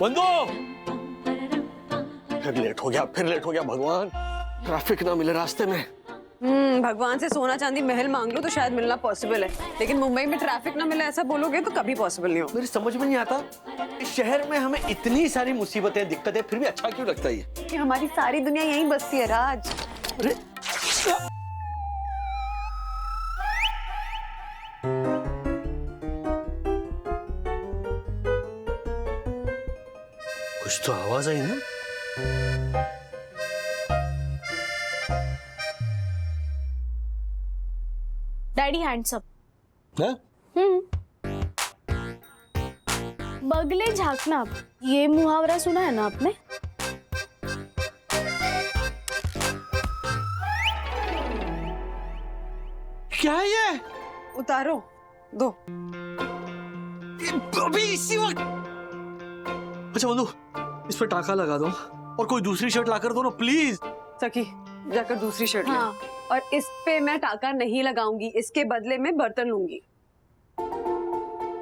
बंदो, फिर लेट हो गया भगवान, ट्रैफिक ना मिले रास्ते में। भगवान से सोना चांदी महल मांग लो तो शायद मिलना पॉसिबल है, लेकिन मुंबई में ट्रैफिक ना मिले ऐसा बोलोगे तो कभी पॉसिबल नहीं हो। मेरी समझ में नहीं आता, इस शहर में हमें इतनी सारी मुसीबतें दिक्कतें फिर भी अच्छा क्यों लगता है कि हमारी सारी दुनिया यहीं बसती है राज। अरे कुछ तो आवाज आई ना। Daddy hands up. हाँ? बगले झांकना, ये मुहावरा सुना है ना आपने? क्या है ये? उतारो दो। अभी इसी वक्त। अच्छा बंधु, इस पे टाका लगा दो और कोई दूसरी शर्ट लाकर दो ना प्लीज। सखी जाकर दूसरी शर्ट ले। हाँ। और इस पे मैं टाका नहीं लगाऊंगी, इसके बदले में बर्तन लूंगी।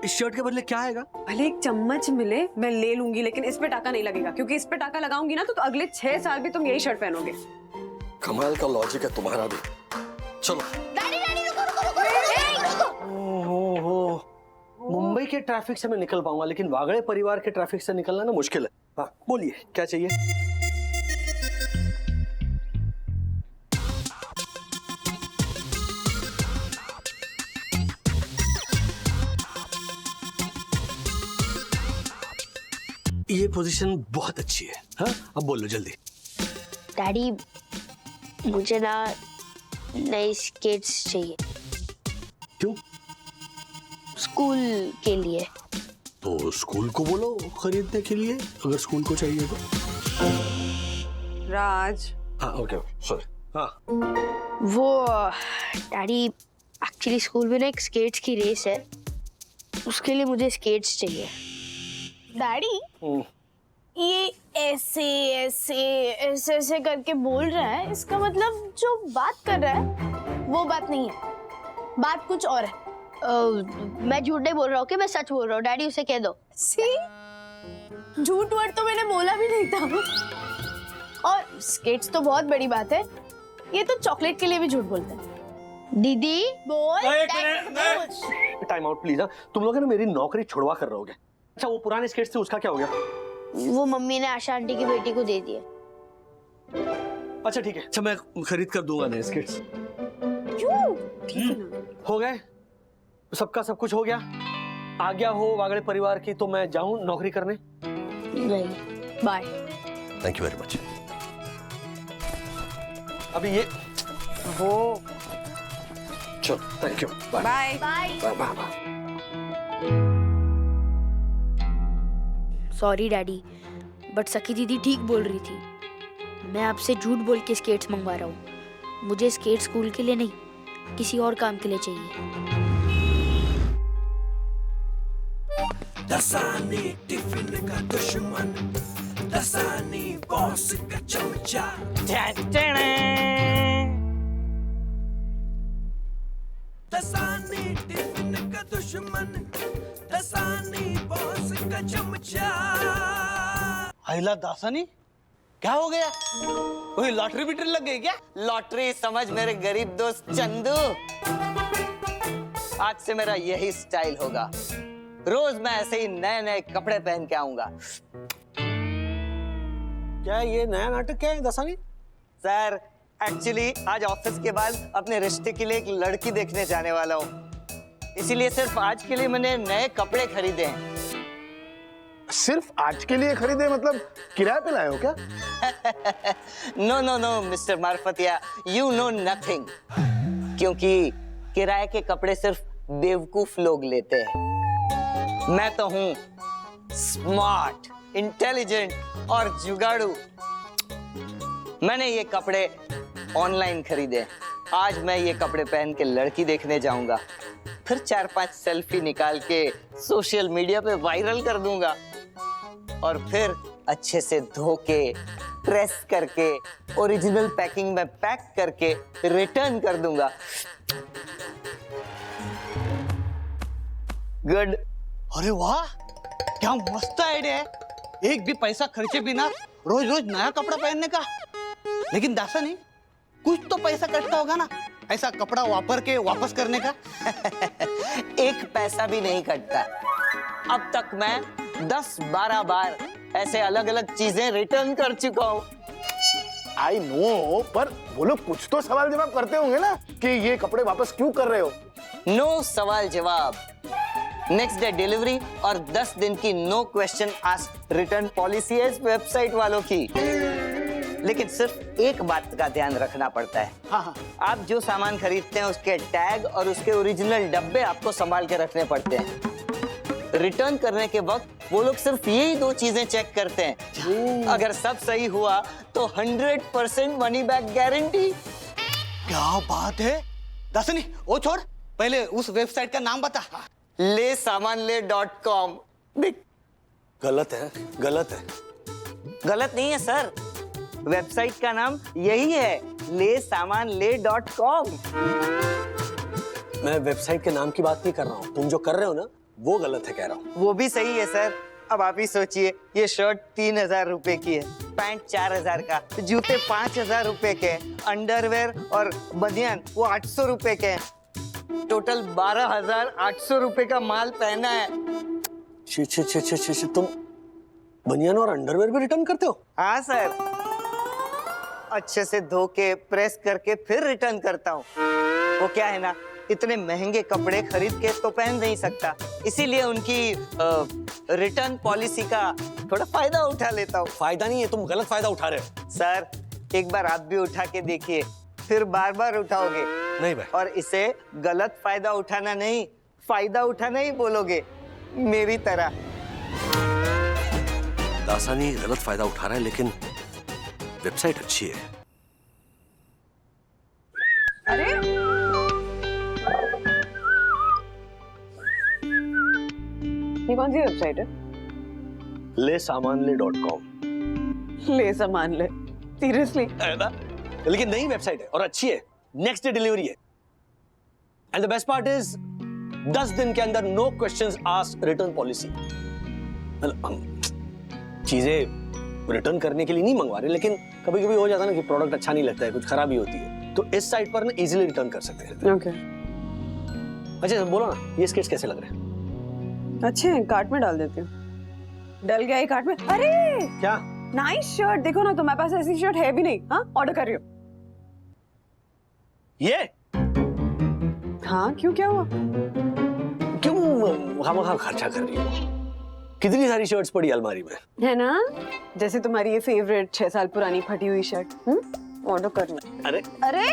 इस शर्ट के बदले क्या आएगा? भले एक चम्मच मिले मैं ले लूंगी, लेकिन इस पे टाका नहीं लगेगा, क्योंकि इस पे टाका लगाऊंगी ना तो अगले 6 साल भी तुम यही शर्ट पहनोगे। कमाल का लॉजिक है तुम्हारा भी। चलो। डैडी डैडी रुको। ओहो, मुंबई के ट्रैफिक से मैं निकल पाऊंगा, लेकिन वागड़े परिवार के ट्रैफिक से निकलना ना मुश्किल है। हाँ बोलिए, क्या चाहिए? ये पोजीशन बहुत अच्छी है। हाँ अब बोलो जल्दी। डैडी, मुझे ना नई स्केट्स चाहिए। क्यों? स्कूल के लिए। तो स्कूल को बोलो खरीदने के लिए, अगर स्कूल को चाहिए तो। राज। हाँ ओके सॉरी। हाँ वो डैडी, एक्चुअली स्कूल में ना एक स्केट्स की रेस है, उसके लिए मुझे स्केट्स चाहिए। डैडी, ये ऐसे ऐसे ऐसे ऐसे करके बोल रहा है, इसका मतलब जो बात कर रहा है वो बात नहीं है, बात कुछ और है। मैं झूठ नहीं बोल रहा हूँ कि मैं सच बोल रहा हूँ। डैडी उसे कह दो। सी, झूठ वर्ड तो मैंने बोला भी नहीं था। और स्केट्स तो बहुत बड़ी बात है, ये तो चॉकलेट के लिए भी झूठ बोलते हैं। दीदी बोल। Time out please. तुम लोग ना मेरी नौकरी छुड़वा कर रहोगे। अच्छा वो पुराने स्केट्स थे, उसका क्या हो गया? वो मम्मी ने आशा आंटी की बेटी को दे दिए। अच्छा ठीक है, अच्छा मैं खरीद कर दूंगा नए स्केट्स। क्यों? हो गए, सबका सब कुछ हो गया। आज्ञा हो वागड़े परिवार की तो मैं जाऊं नौकरी करने। नहीं। Bye. Thank you very much. अभी ये वो चलो, thank you, bye bye bye. Bye bye. Sorry daddy, but सखी दीदी ठीक बोल रही थी। मैं आपसे झूठ बोल के स्केट्स मंगवा रहा हूँ। मुझे स्केट स्कूल के लिए नहीं, किसी और काम के लिए चाहिए। दसानी टिफिन का दुश्मन, दसानी बॉस का चमचा। दसानी टिफिन का दुश्मन, दसानी बॉस का चमचा। आइला दासानी, क्या हो गया? कोई लॉटरी बिटरी लग गई क्या? लॉटरी समझ मेरे गरीब दोस्त चंदू। आज से मेरा यही स्टाइल होगा, रोज मैं ऐसे ही नए नए कपड़े पहन के आऊंगा। क्या ये नया नाटक क्या है दासानी? सर एक्चुअली आज ऑफिस के बाद अपने रिश्ते के लिए एक लड़की देखने जाने वाला हूँ, इसीलिए सिर्फ आज के लिए मैंने नए कपड़े खरीदे हैं। सिर्फ आज के लिए खरीदे मतलब किराए पे लाए हो क्या? No no no mister Marfatia, you know nothing. क्योंकि किराए के कपड़े सिर्फ बेवकूफ लोग लेते हैं। मैं तो हूं स्मार्ट, इंटेलिजेंट और जुगाड़ू। मैंने ये कपड़े ऑनलाइन खरीदे। आज मैं ये कपड़े पहन के लड़की देखने जाऊंगा, फिर 4-5 सेल्फी निकाल के सोशल मीडिया पे वायरल कर दूंगा और फिर अच्छे से धो के, प्रेस करके, ओरिजिनल पैकिंग में पैक करके रिटर्न कर दूंगा। गुड। अरे वाह, क्या मस्त आइडिया है। एक भी पैसा खर्चे बिना रोज रोज नया कपड़ा पहनने का। लेकिन दासानी, कुछ तो पैसा कटता होगा ना ऐसा कपड़ा वापर के वापस करने का। एक पैसा भी नहीं कटता। अब तक मैं 10-12 बार ऐसे अलग अलग चीजें रिटर्न कर चुका हूँ। आई नो, पर वो लोग कुछ तो सवाल जवाब करते होंगे ना कि ये कपड़े वापस क्यों कर रहे हो। नो सवाल जवाब, नेक्स्ट डे डिलीवरी और 10 दिन की no question asked return policy है इस वेबसाइट वालों की। लेकिन सिर्फ एक बात का ध्यान रखना पड़ता है। हाँ। आप जो सामान खरीदते हैं उसके टैग और उसके ओरिजिनल डब्बे आपको संभाल के रखने पड़ते हैं। रिटर्न करने के वक्त वो लोग सिर्फ यही 2 चीजें चेक करते हैं। अगर सब सही हुआ तो 100% मनी बैक गारंटी। क्या बात है दासानी, वो छोड़, पहले उस वेबसाइट का नाम बता। lesamanle.com। देख, गलत है, गलत है। गलत नहीं है सर, वेबसाइट का नाम यही है, lesamanle.com। मैं वेबसाइट के नाम की बात नहीं कर रहा हूँ, तुम जो कर रहे हो ना वो गलत है कह रहा हूँ। वो भी सही है सर। अब आप ही सोचिए, ये शर्ट 3000 रुपए की है, पैंट 4000 का, जूते 5000 रुपए के, अंडरवेयर और बनियान वो 800 रुपए के हैं। टोटल 12800 रुपए का माल पहना है। तुम बनियान और अंडरवेयर भी रिटर्न करते हो? हाँ सर, अच्छे से धो के प्रेस करके फिर रिटर्न करता हूँ। वो क्या है ना, इतने महंगे कपड़े खरीद के तो पहन नहीं सकता, इसीलिए उनकी रिटर्न पॉलिसी का थोड़ा फायदा उठा लेता हूँ। फायदा नहीं है, तुम गलत फायदा उठा रहे हो। सर, एक बार आप भी उठा के देखिए, फिर बार बार उठाओगे। नहीं भाई। और इसे गलत फायदा उठाना नहीं, फायदा उठाना ही बोलोगे, मेरी तरह। दासानी गलत फायदा उठा रहा है, लेकिन वेबसाइट अच्छी है। अरे ये कौन सी वेबसाइट है? lesamanle.com। ले सामान ले, सीरियसली? है ना? लेकिन नई वेबसाइट है और अच्छी है, नेक्स्ट डे डिलीवरी है। And the best part is 10 दिन के अंदर no questions asked return policy. हम चीजें रिटर्न करने के लिए नहीं मंगवा रहे, लेकिन कभी कभी हो जाता है ना कि प्रोडक्ट अच्छा नहीं लगता है, कुछ खराबी होती है, तो इस साइट पर ना इजीली रिटर्न कर सकते हैं। ओके। अच्छा बोलो ना, ये स्केट्स कैसे लग रहे हैं? अच्छे हैं, कार्ट में डाल देती हूँ। डल गया ये कार्ट में। अरे क्या? नाइस शर्ट, देखो ना, तुम्हारे पास ऐसी शर्ट है भी नहीं। हाँ, ऑर्डर कर रही हो? ये हाँ, क्यों, क्या हुआ? क्यों खामखा खर्चा कर रही हो? कितनी सारी शर्ट्स पड़ी अलमारी में, है ना? जैसे तुम्हारी ये फेवरेट 6 साल पुरानी फटी हुई शर्ट। ऑर्डर करना। अरे अरे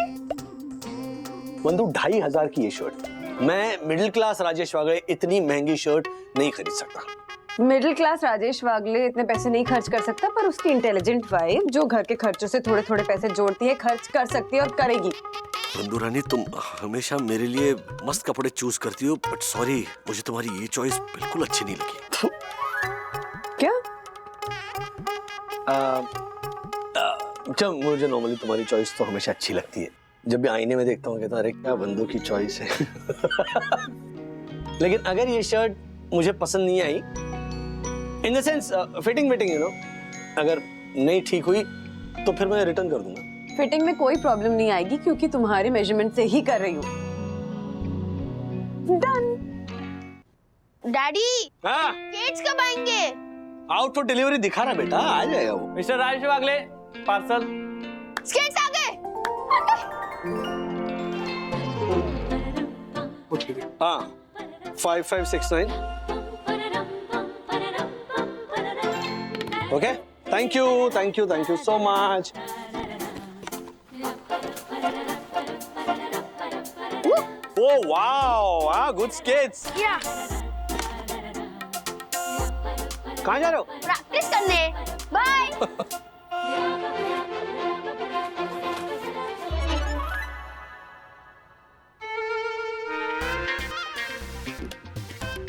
बंधु 2500 की ये शर्ट, मैं मिडिल क्लास राजेश वागले इतनी महंगी शर्ट नहीं खरीद सकता। मिडिल क्लास राजेश वागले इतने पैसे नहीं खर्च कर सकता, पर उसकी इंटेलिजेंट वाइफ जो घर के खर्चों से थोड़े थोड़े पैसे जोड़ती है, खर्च कर सकती है और करेगी। बंधु रानी, तुम हमेशा मेरे लिए मस्त कपड़े चूज करती हो, बट सॉरी, मुझे तुम्हारी ये चॉइस बिल्कुल अच्छी नहीं लगी। क्या? जब मुझे नॉर्मली तुम्हारी चॉइस तो हमेशा अच्छी लगती है, जब भी आईने में देखता हूँ कहता अरे क्या बंधु की चॉइस है। लेकिन अगर ये शर्ट मुझे पसंद नहीं आई, in the sense fitting you know, अगर नहीं ठीक हुई तो फिर मैं रिटर्न कर दूंगा। फिटिंग में कोई प्रॉब्लम नहीं आएगी, क्योंकि तुम्हारे मेजरमेंट से ही कर रही हूँ। डन। डैडी, हाँ, स्केट्स कब आएंगे? आउट फॉर डिलीवरी दिखा रहा बेटा, आ जाएगा वो। मिस्टर राजेश वागले, पार्सल। स्केट्स आ गए। हाँ, 5569। Okay, thank you so much. Oh wow, good skates. या, कहाँ जा रहे हो? प्रैक्टिस करने। बाय।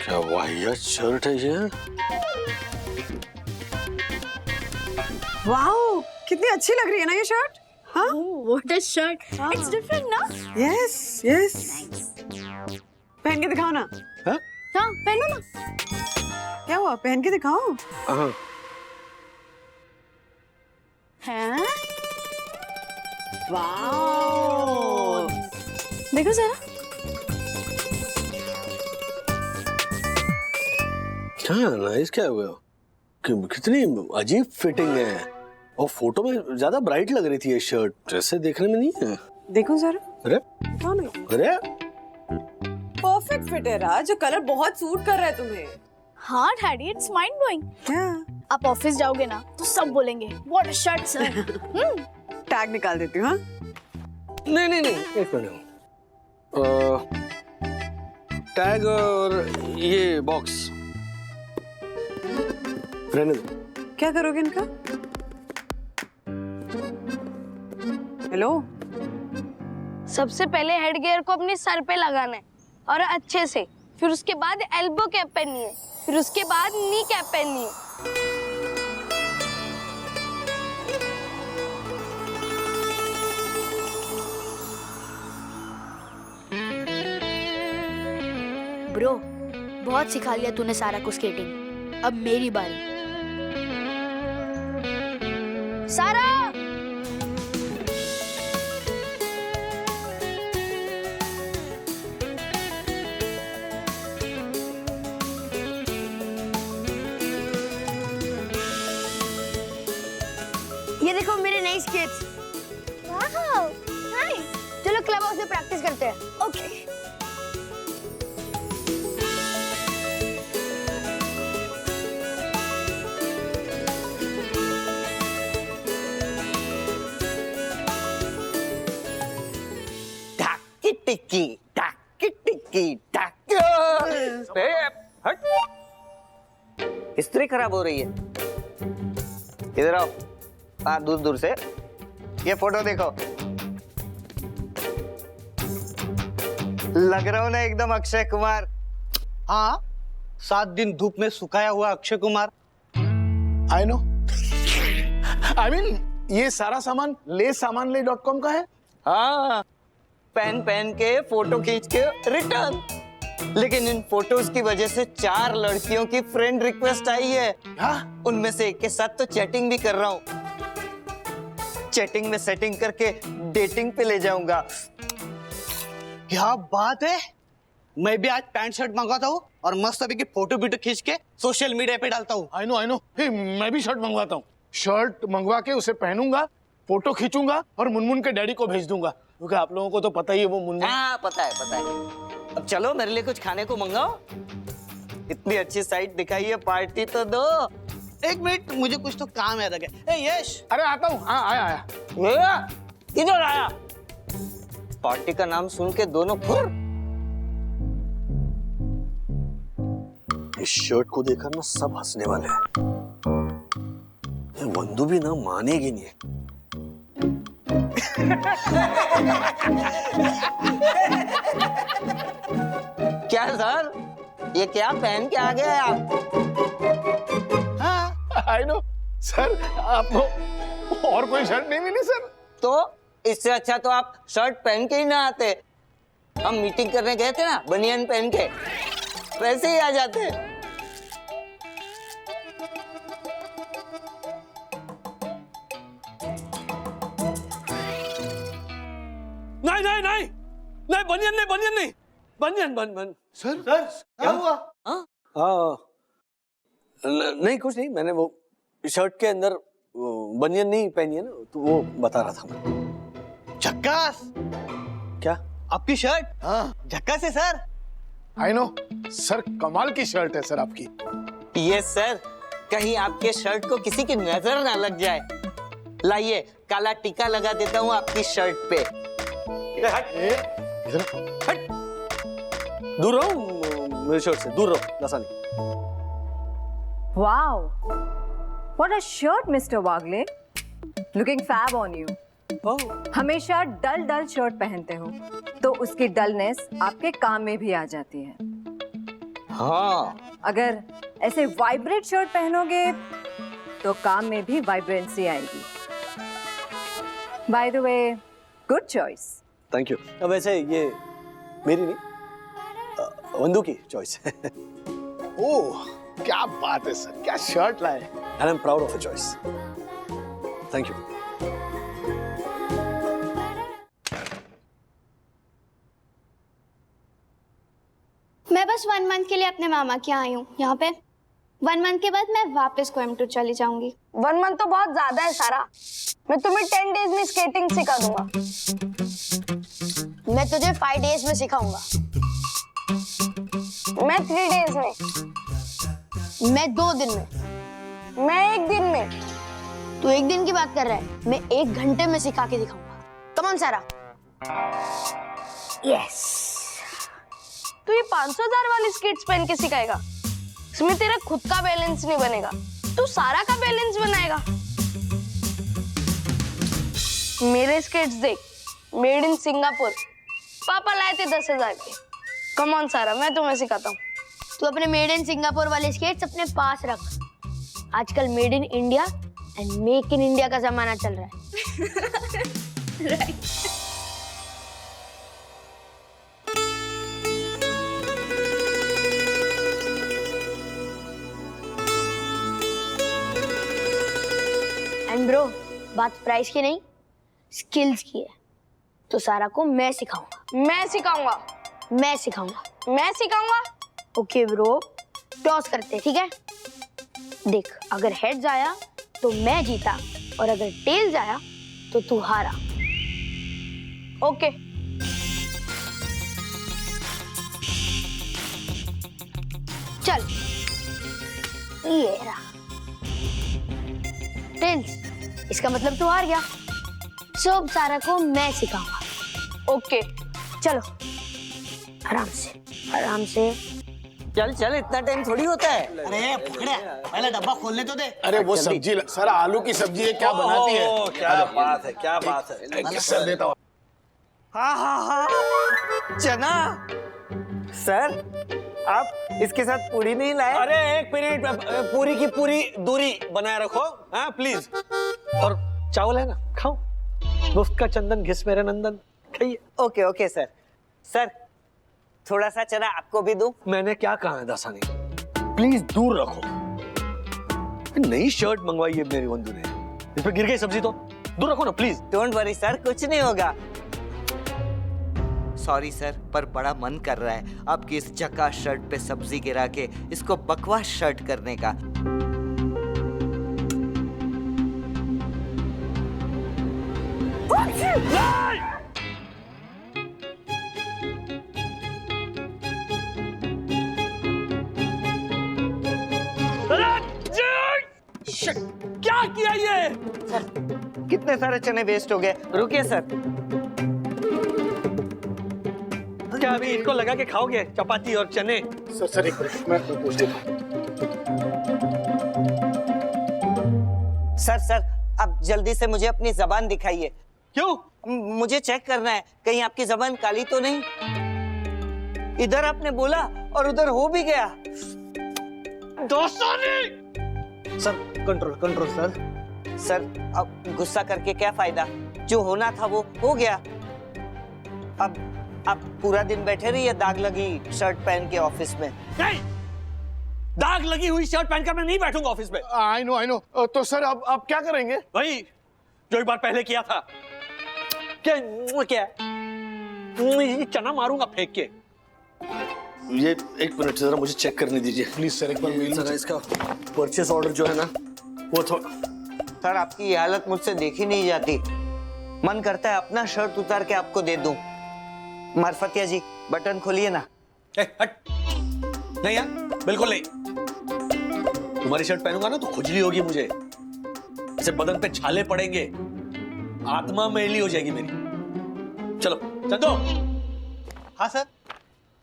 क्या वाहियात शर्ट है ये? वाओ, कितनी अच्छी लग रही है ना ये शर्ट। हाँ, What a shirt. It's different, ना? Yes yes. पहन के दिखाओ ना। हाँ? हाँ, पहनो ना। क्या हुआ, पहन के दिखाओ। हाँ, हैं? वाओ, देखो जरा। क्या नाइस, क्या हुआ? कितनी अजीब फिटिंग है, और फोटो में ज्यादा ब्राइट लग रही थी ये शर्ट, ऐसे देखने में नहीं है। देखो जरा। अरे कौन है? अरे परफेक्ट फिट है राज, जो कलर बहुत सूट कर रहा है तुम्हें। हाँ डैडी, इट्स माइंड ब्लोइंग। क्या? आप ऑफिस जाओगे ना तो सब बोलेंगे what a shirt sir. Tag निकाल देती हूँ। हाँ? नहीं नहीं नहीं, एक मिनट। टैग और ये बॉक्स रहने दो। क्या करोगे इनका? हेलो, सबसे पहले हेड गियर को अपने सर पे लगाना है और अच्छे से, फिर उसके बाद एल्बो कैप पहननी है, फिर उसके बाद नी कैप पहननी है। ब्रो, बहुत सिखा लिया तूने सारा को स्केटिंग, अब मेरी बारी। सारा, ये देखो मेरे नए स्केट्स। Wow, nice. चलो क्लब हाउस में प्रैक्टिस करते हैं। ओके। टिक्की टाकी टिक्की टाकी। हट, इस्त्री खराब हो रही है। इधर आओ। हाँ, दूर दूर से ये फोटो देखो। लग रहा हूं ना एकदम अक्षय कुमार। हाँ, 7 दिन धूप में सुखाया हुआ अक्षय कुमार। आई नो। आई मीन ये सारा सामान samanle.com का है। हाँ, पेन पेन के फोटो खींच के रिटर्न। लेकिन इन फोटोज की वजह से 4 लड़कियों की फ्रेंड रिक्वेस्ट आई है। हाँ? उनमें से एक के साथ तो चैटिंग भी कर रहा हूँ। चैटिंग में सेटिंग करके डेटिंग पे ले जाऊंगा। क्या बात है, मैं भी आज पैंट शर्ट मंगवाता हूँ और मस्त अभी की फोटो वीडियो खींच के सोशल मीडिया पे डालता हूँ। I know. मैं भी शर्ट मंगवाता हूँ। शर्ट मंगवा के उसे पहनूंगा, फोटो खींचूंगा और मुनमुन के डैडी को भेज दूंगा, क्योंकि आप लोगों को तो पता ही है वो मुनमुन। हाँ, पता है। अब चलो मेरे लिए कुछ खाने को मंगाओ। इतनी अच्छी साइट दिखाई है, पार्टी तो दो। 1 मिनट, मुझे कुछ तो काम याद आ गया। ए यश, अरे आता हूँ। हाँ, आया। किधर आया? पार्टी का नाम सुन के दोनों फुर। इस शर्ट को देखकर ना सब हंसने वाले हैं। ये वंदू भी ना मानेगी नहीं। क्या सर, ये क्या पहन के आ गए आप? हाँ, आई नो सर, आपको और कोई शर्ट नहीं मिली सर? तो इससे अच्छा तो आप शर्ट पहन के ही ना आते। हम मीटिंग करने गए थे ना बनियान पहन के, वैसे ही आ जाते। नहीं, बनियान नहीं। सर क्या हुआ? हाँ, नहीं कुछ नहीं, मैंने वो शर्ट के अंदर बनियान नहीं पहनी है ना, तो वो बता रहा था मैं। झक्कास, क्या? आपकी शर्ट? हाँ, झक्कास है सर। आई नो सर, कमाल की शर्ट है सर आपकी। यस सर, कहीं आपके शर्ट को किसी की नजर ना लग जाए। लाइए काला टीका लगा देता हूँ आपकी शर्ट पे। इधर हट, दूर रहो मेरे शर्ट से, दूर रहो लसानी। Wow, what a shirt, Mr. Wagle. Looking fab on you. हमेशा डल शर्ट पहनते हो तो उसकी डलनेस आपके काम में भी आ जाती है। हाँ, अगर ऐसे वाइब्रेट शर्ट पहनोगे तो काम में भी वाइब्रेंसी आएगी। By the way, good choice. Thank you. अब वैसे ये मेरी नहीं, वंदू की चॉइस है। ओह, क्या बात है सर, क्या शर्ट लाए। And I'm proud of the choice. Thank you. मैं बस 1 मंथ के लिए अपने मामा के यहाँ आई हूँ यहाँ पे। 1 मंथ के बाद मैं वापस कोयम्बटूर चली जाऊंगी। 1 मंथ तो बहुत ज्यादा है सारा। मैं तुम्हें 10 डेज में स्केटिंग सिखा दूंगा। मैं तुझे 5 डेज में सिखाऊंगा। मैं 3 डेज में। मैं 2 दिन में। मैं 1 दिन में। तू 1 दिन की बात कर रहा है, मैं 1 घंटे में सिखा के दिखाऊंगा। कम ऑन सारा। यस। तू ये 500,000 वाली स्केट्स पहन के सिखाएगा? इसमें तेरा खुद का बैलेंस नहीं बनेगा, तू सारा का बैलेंस बनाएगा। मेरे स्केट्स देख, मेड इन सिंगापुर। पापा लाए थे 10,000 के। कम ऑन सारा, मैं तुम्हें सिखाता हूँ। तू अपने मेड इन सिंगापुर वाले स्केट्स अपने पास रख। आजकल made in India and make in India का जमाना चल रहा है। एंड ब्रो, बात प्राइस की नहीं, स्किल्स की है। तो सारा को मैं सिखाऊंगा। मैं सिखाऊंगा। मैं सिखाऊंगा। मैं सिखाऊंगा। ओके ब्रो, टॉस करते, ठीक है? देख, अगर हेड्स आया तो मैं जीता और अगर टेल्स आया तो तू हारा। ओके। चल, ये रहा टेल्स। इसका मतलब तू हार गया। सो अब सारा को मैं सिखाऊंगा। ओके। चलो, आराम से, आराम से। चल चल, इतना टाइम थोड़ी होता है। अरे फकड़े, पहले डब्बा खोलने तो दे। अरे वो सब्जी सर, आलू की सब्जी है, क्या बनाती है? क्या बात है, क्या बात है। सर देता हूँ। हाँ हाँ हाँ, चना। सर, आप इसके साथ पूरी नहीं लाए? अरे 1 मिनट, पूरी की पूरी दूरी बनाए रखो, हाँ प्लीज। और चावल है ना, खाओ। मुफ्त का चंदन घिस मेरे नंदन, खाइए। Okay okay sir. सर, थोड़ा सा चना आपको भी दूं? मैंने क्या कहा है दासानी, प्लीज दूर रखो। नई शर्ट मंगवाई है मेरी बंधु ने, इस पे गिर गई सब्जी तो दूर रखो ना प्लीज। डोंट वरी सर, कुछ नहीं होगा। सॉरी सर, पर बड़ा मन कर रहा है आपकी इस चका शर्ट पे सब्जी गिरा के इसको बकवास शर्ट करने का। क्या किया ये? सर, कितने सारे चने वेस्ट हो गए। रुकिए सर। क्या अभी इनको लगा के खाओगे चपाती और चने? सर एक मिनट, मैं पूछ देता हूँ। सर, अब जल्दी से मुझे अपनी जबान दिखाइए। क्यों? मुझे चेक करना है, कहीं आपकी जबान काली तो नहीं। इधर आपने बोला और उधर हो भी गया। Sir control control sir. Sir, अब गुस्सा करके क्या फायदा, जो होना था वो हो गया। अब आप पूरा दिन बैठे रहिए दाग लगी शर्ट पहन के ऑफिस में। नहीं, दाग लगी हुई शर्ट पहनकर मैं नहीं बैठूंगा ऑफिस में। I know. तो सर अब आप क्या करेंगे? भाई जो एक बार पहले किया था। क्या क्या ये चना मारूंगा फेंक के। ये 1 मिनट जरा मुझे चेक करने दीजिए प्लीज सर, एक बार मेल जरा। इसका परचेस ऑर्डर जो है ना वो थोड़ा। सर, आपकी ये हालत मुझसे देखी नहीं जाती। मन करता है अपना शर्ट उतार के आपको दे दूं। मार्फतिया जी, बटन खोलिए ना। हट। नहीं यार, बिल्कुल नहीं। तुम्हारी शर्ट पहनूंगा ना तो खुजली होगी मुझे, ऐसे बदन पे छाले पड़ेंगे, आत्मा मैली हो जाएगी मेरी। चलो चंदो। हाँ सर।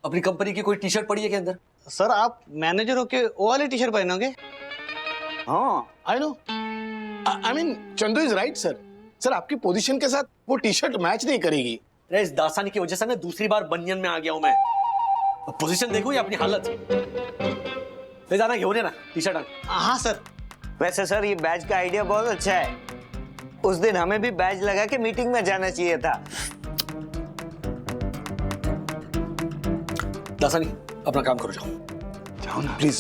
अपनी कंपनी की कोई टी शर्ट पड़ी है क्या अंदर? सर, आप मैनेजर होके वो वाली टी शर्ट पहनोगे? हाँ, I know. I mean Chandu is right sir. Sir, आपकी पोजीशन के साथ वो टी शर्ट मैच नहीं करेगी। अरे इस दासानी की वजह से ना दूसरी बार बनियन में आ गया हूं मैं। पोजीशन देखो या अपनी हालत। ले जाना, घेऊन ये ना टी शर्ट। हाँ सर। वैसे सर, ये बैज का आइडिया बहुत अच्छा है। उस दिन हमें भी बैज लगा के मीटिंग में जाना चाहिए था। दासानी अपना काम करो, जाओ जाओ ना प्लीज।